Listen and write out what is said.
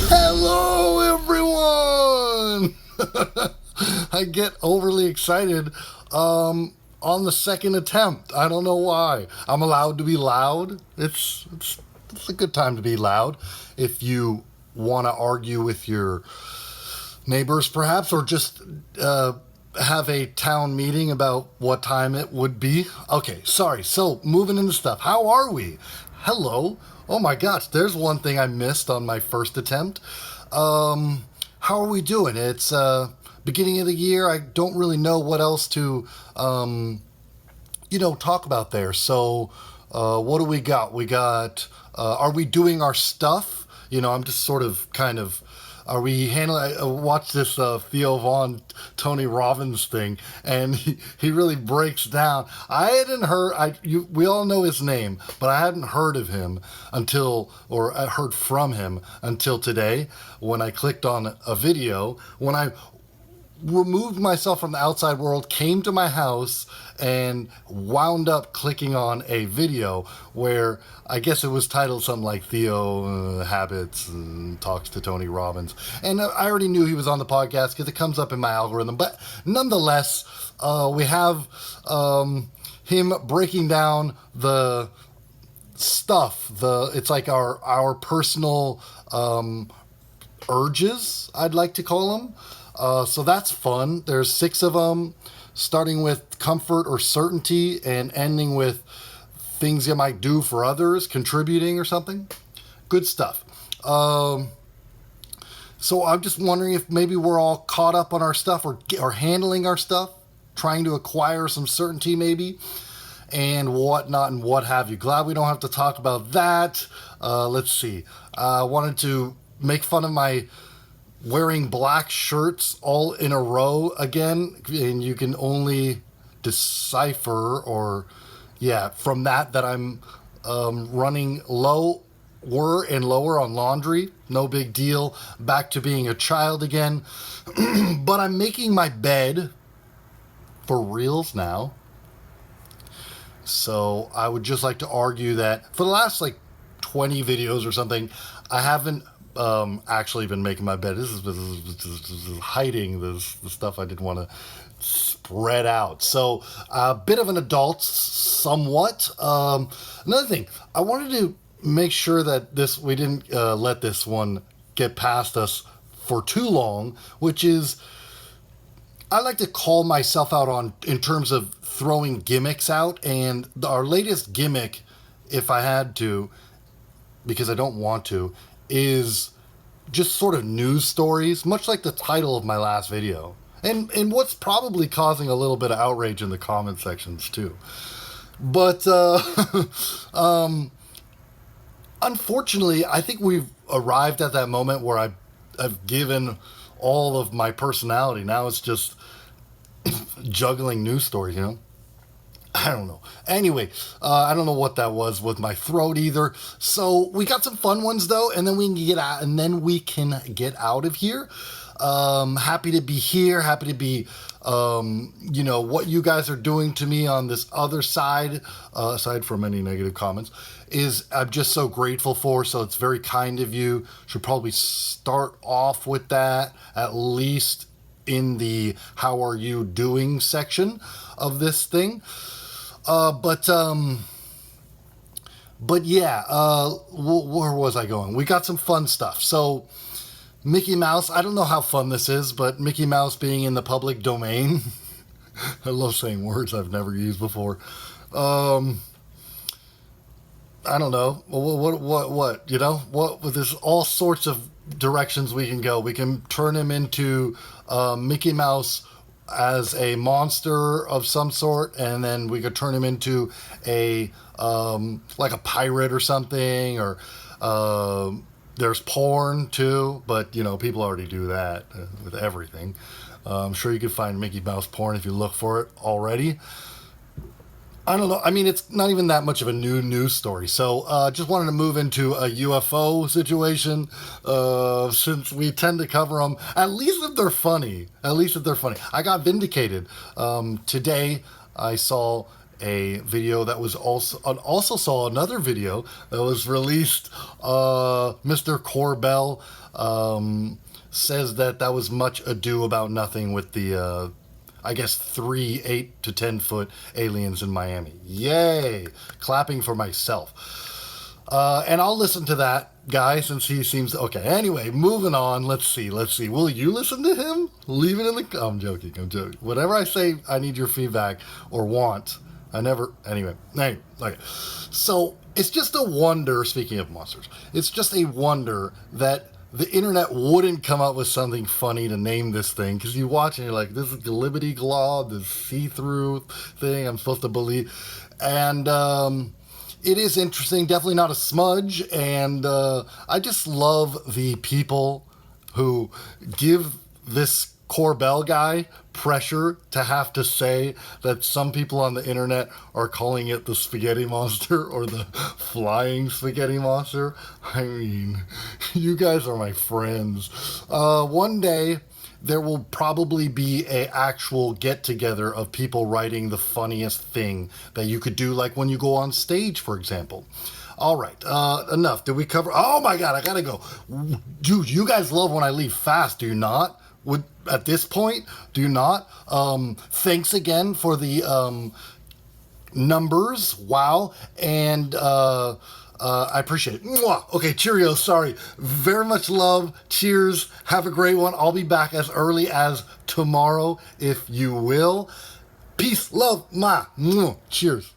Hello, everyone! I get overly excited on the second attempt. I don't know why. I'm allowed to be loud. It's a good time to be loud. If you want to argue with your neighbors, perhaps, or just have a town meeting about what time it would be. Okay, sorry. So, moving into stuff. How are we? Hello. Oh my gosh, there's one thing I missed on my first attempt. How are we doing? It's beginning of the year. I don't really know what else to, talk about there. So, what do we got? We got, are we doing our stuff? I'm just sort of kind of, are we handling, I watched this Theo Von, Tony Robbins thing, and he really breaks down. I hadn't heard, we all know his name, but I hadn't heard of him or I heard from him until today when I clicked on a video, when I removed myself from the outside world, came to my house, and wound up clicking on a video where I guess it was titled something like Theo Habits and Talks to Tony Robbins. And I already knew he was on the podcast because it comes up in my algorithm. But nonetheless, we have him breaking down the stuff. It's like our personal urges, I'd like to call them. So that's fun. There's 6 of them, starting with comfort or certainty and ending with things you might do for others, contributing or something. Good stuff. So I'm just wondering if maybe we're all caught up on our stuff or handling our stuff, trying to acquire some certainty maybe, and whatnot and what have you. Glad we don't have to talk about that. Let's see. I wanted to make fun of my wearing black shirts all in a row again, and you can only decipher from that I'm running lower and lower on laundry. No big deal. Back to being a child again. But I'm making my bed for reals now. So I would just like to argue that for the last 20 videos or something, I haven't actually been making my bed. This is hiding the stuff I didn't want to spread out. So a bit of an adult, somewhat. Another thing, I wanted to make sure that we didn't let this one get past us for too long, which is I like to call myself out in terms of throwing gimmicks out, and our latest gimmick, if I had to, because I don't want to, is just sort of news stories, much like the title of my last video. And what's probably causing a little bit of outrage in the comment sections too. But unfortunately, I think we've arrived at that moment where I've given all of my personality. Now it's just juggling news stories, I don't know. Anyway, I don't know what that was with my throat either. So we got some fun ones though, and then we can get out of here. Happy to be here. Happy to be, what you guys are doing to me on this other side, aside from any negative comments, is I'm just so grateful for. So it's very kind of you. Should probably start off with that, at least in the how are you doing section of this thing. But yeah, where was I going? We got some fun stuff. So Mickey Mouse, I don't know how fun this is, but Mickey Mouse being in the public domain. I love saying words I've never used before. I don't know. There's all sorts of directions we can go. We can turn him into Mickey Mouse as a monster of some sort, and then we could turn him into a like a pirate or something, or there's porn too, but people already do that with everything. I'm sure you could find Mickey Mouse porn if you look for it already. I don't know. I mean, it's not even that much of a new news story. So just wanted to move into a UFO situation, since we tend to cover them, at least if they're funny. I got vindicated. Today I saw a video that was also saw another video that was released. Mr. Corbell says that was much ado about nothing with the I guess 3 8 to 10 foot aliens in Miami. Yay! Clapping for myself. And I'll listen to that guy since he seems okay. Anyway, moving on. Let's see. Will you listen to him? Leave it in the. I'm joking. Whatever I say, I need your feedback or want. I never. Anyway. Okay. So it's just a wonder. Speaking of monsters, it's just a wonder that the internet wouldn't come up with something funny to name this thing, because you watch and you're like, this is Glibbity Glob, this see-through thing I'm supposed to believe. And it is interesting, definitely not a smudge. And I just love the people who give this Corbell guy pressure to have to say that some people on the internet are calling it the spaghetti monster or the flying spaghetti monster. I mean, you guys are my friends. One day there will probably be a actual get together of people writing the funniest thing that you could do, like when you go on stage, for example. All right, enough. Did we cover? Oh my God, I gotta go. Dude, you guys love when I leave fast, do you not? At this point, do you not? Thanks again for the numbers. Wow. And I appreciate it. Mwah. Okay, cheerio. Sorry. Very much love. Cheers. Have a great one. I'll be back as early as tomorrow, if you will. Peace, love, ma. Cheers.